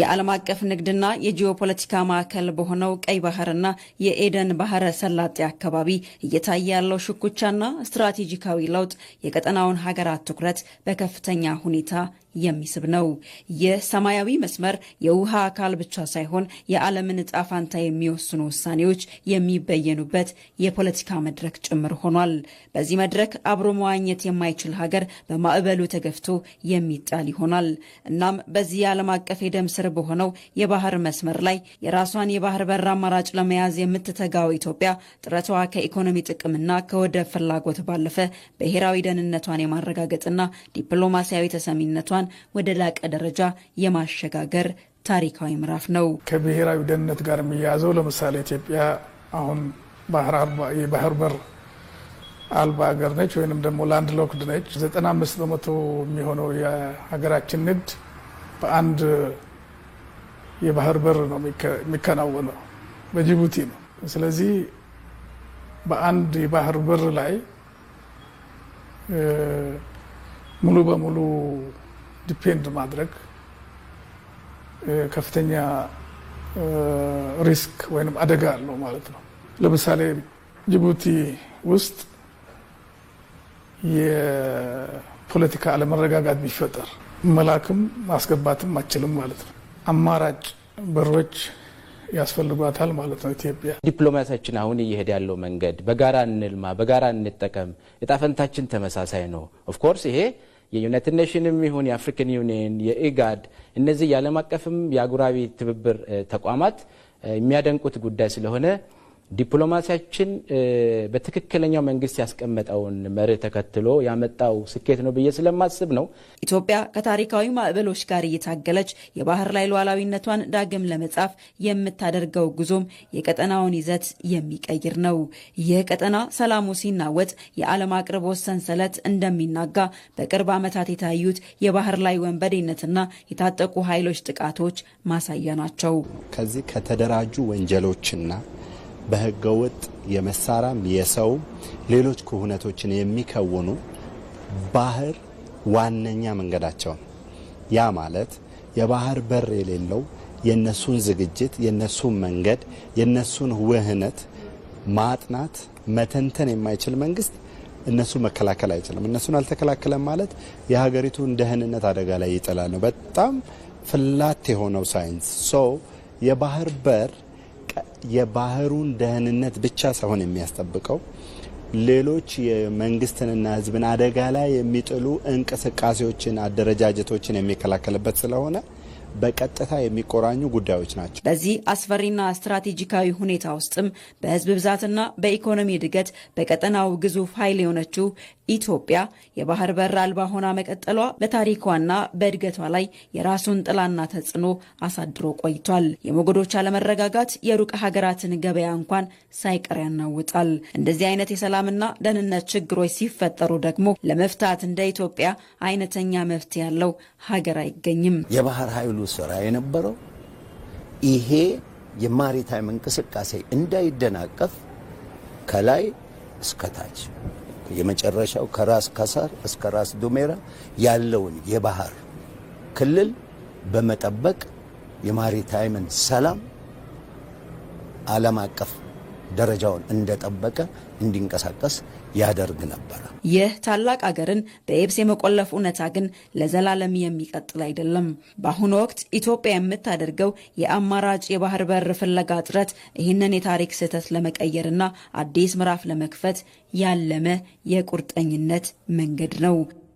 የዓለም አቀፍ ንግድና የጂኦፖለቲካ ማዕከል በሆነው ቀይ ባህርና የኤደን ባህረ ሰላጤ አካባቢ እየታየ ያለው ሽኩቻና ስትራቴጂካዊ ለውጥ የቀጠናውን ሀገራት ትኩረት በከፍተኛ ሁኔታ የሚስብ ነው። የሰማያዊ መስመር የውሃ አካል ብቻ ሳይሆን የዓለምን ዕጣ ፈንታ የሚወስኑ ውሳኔዎች የሚበየኑበት የፖለቲካ መድረክ ጭምር ሆኗል። በዚህ መድረክ አብሮ መዋኘት የማይችል ሀገር በማዕበሉ ተገፍቶ የሚጣል ይሆናል። እናም በዚህ የዓለም አቀፍ የደም ስር በሆነው የባህር መስመር ላይ የራሷን የባህር በር አማራጭ ለመያዝ የምትተጋው ኢትዮጵያ ጥረቷ ከኢኮኖሚ ጥቅምና ከወደብ ፍላጎት ባለፈ ብሔራዊ ደህንነቷን የማረጋገጥና ዲፕሎማሲያዊ ተሰሚነቷን ወደ ላቀ ደረጃ የማሸጋገር ታሪካዊ ምዕራፍ ነው። ከብሔራዊ ደህንነት ጋር የሚያያዘው ለምሳሌ ኢትዮጵያ አሁን የባህር በር አልባ ሀገር ነች፣ ወይንም ደግሞ ላንድ ሎክድ ነች። 95% የሚሆነው የሀገራችን ንግድ በአንድ የባህር በር ነው የሚከናወነው፣ በጅቡቲ ነው። ስለዚህ በአንድ የባህር በር ላይ ሙሉ በሙሉ ዲፔንድ ማድረግ ከፍተኛ ሪስክ ወይም አደጋ አለው ማለት ነው። ለምሳሌ ጅቡቲ ውስጥ የፖለቲካ አለመረጋጋት ቢፈጠር መላክም ማስገባትም አችልም ማለት ነው። አማራጭ በሮች ያስፈልጓታል ማለት ነው። ኢትዮጵያ ዲፕሎማሲያችን አሁን እየሄደ ያለው መንገድ በጋራ እንልማ፣ በጋራ እንጠቀም፣ ዕጣ ፈንታችን ተመሳሳይ ነው። ኦፍ ኮርስ ይሄ የዩናይትድ ኔሽንም ይሁን የአፍሪካን ዩኒየን የኢጋድ እነዚህ የዓለም አቀፍም የአህጉራዊ ትብብር ተቋማት የሚያደንቁት ጉዳይ ስለሆነ ዲፕሎማሲያችን በትክክለኛው መንግስት ያስቀመጠውን መርህ ተከትሎ ያመጣው ስኬት ነው ብዬ ስለማስብ ነው። ኢትዮጵያ ከታሪካዊ ማዕበሎች ጋር እየታገለች የባህር ላይ ሉዓላዊነቷን ዳግም ለመጻፍ የምታደርገው ጉዞም የቀጠናውን ይዘት የሚቀይር ነው። ይህ ቀጠና ሰላሙ ሲናወጥ የዓለም አቅርቦት ሰንሰለት እንደሚናጋ በቅርብ ዓመታት የታዩት የባህር ላይ ወንበዴነትና የታጠቁ ኃይሎች ጥቃቶች ማሳያ ናቸው። ከዚህ ከተደራጁ ወንጀሎችና በህገወጥ የመሳሪያም የሰው ሌሎች ክሁነቶችን የሚከውኑ ባህር ዋነኛ መንገዳቸው ነው። ያ ማለት የባህር በር የሌለው የነሱን ዝግጅት፣ የነሱን መንገድ፣ የነሱን ውህነት ማጥናት መተንተን የማይችል መንግስት እነሱ መከላከል አይችልም። እነሱን አልተከላከለም ማለት የሀገሪቱን ደህንነት አደጋ ላይ ይጥላል ነው በጣም ፍላት የሆነው ሳይንስ። የባህር በር የባህሩን ደህንነት ብቻ ሳይሆን የሚያስጠብቀው ሌሎች የመንግስትንና ህዝብን አደጋ ላይ የሚጥሉ እንቅስቃሴዎችን፣ አደረጃጀቶችን የሚከላከልበት ስለሆነ በቀጥታ የሚቆራኙ ጉዳዮች ናቸው። በዚህ አስፈሪና ስትራቴጂካዊ ሁኔታ ውስጥም በህዝብ ብዛትና በኢኮኖሚ እድገት በቀጠናው ግዙፍ ኃይል የሆነችው ኢትዮጵያ የባህር በር አልባ ሆና መቀጠሏ በታሪኳና በእድገቷ ላይ የራሱን ጥላና ተጽዕኖ አሳድሮ ቆይቷል። የሞገዶች አለመረጋጋት የሩቅ ሀገራትን ገበያ እንኳን ሳይቀር ያናውጣል። እንደዚህ አይነት የሰላምና ደህንነት ችግሮች ሲፈጠሩ ደግሞ ለመፍታት እንደ ኢትዮጵያ አይነተኛ መፍትሄ ያለው ሀገር አይገኝም። የባህር ኃይሉ ስራ የነበረው ይሄ የማሪታይም እንቅስቃሴ እንዳይደናቀፍ ከላይ እስከታች የመጨረሻው ከራስ ካሳር እስከ ራስ ዱሜራ ያለውን የባህር ክልል በመጠበቅ የማሪታይምን ሰላም ዓለም አቀፍ ደረጃውን እንደጠበቀ እንዲንቀሳቀስ ያደርግ ነበር። ይህ ታላቅ አገርን በየብስ የመቆለፍ እውነታ ግን ለዘላለም የሚቀጥል አይደለም። በአሁኑ ወቅት ኢትዮጵያ የምታደርገው የአማራጭ የባህር በር ፍለጋ ጥረት ይህንን የታሪክ ስህተት ለመቀየርና አዲስ ምዕራፍ ለመክፈት ያለመ የቁርጠኝነት መንገድ ነው።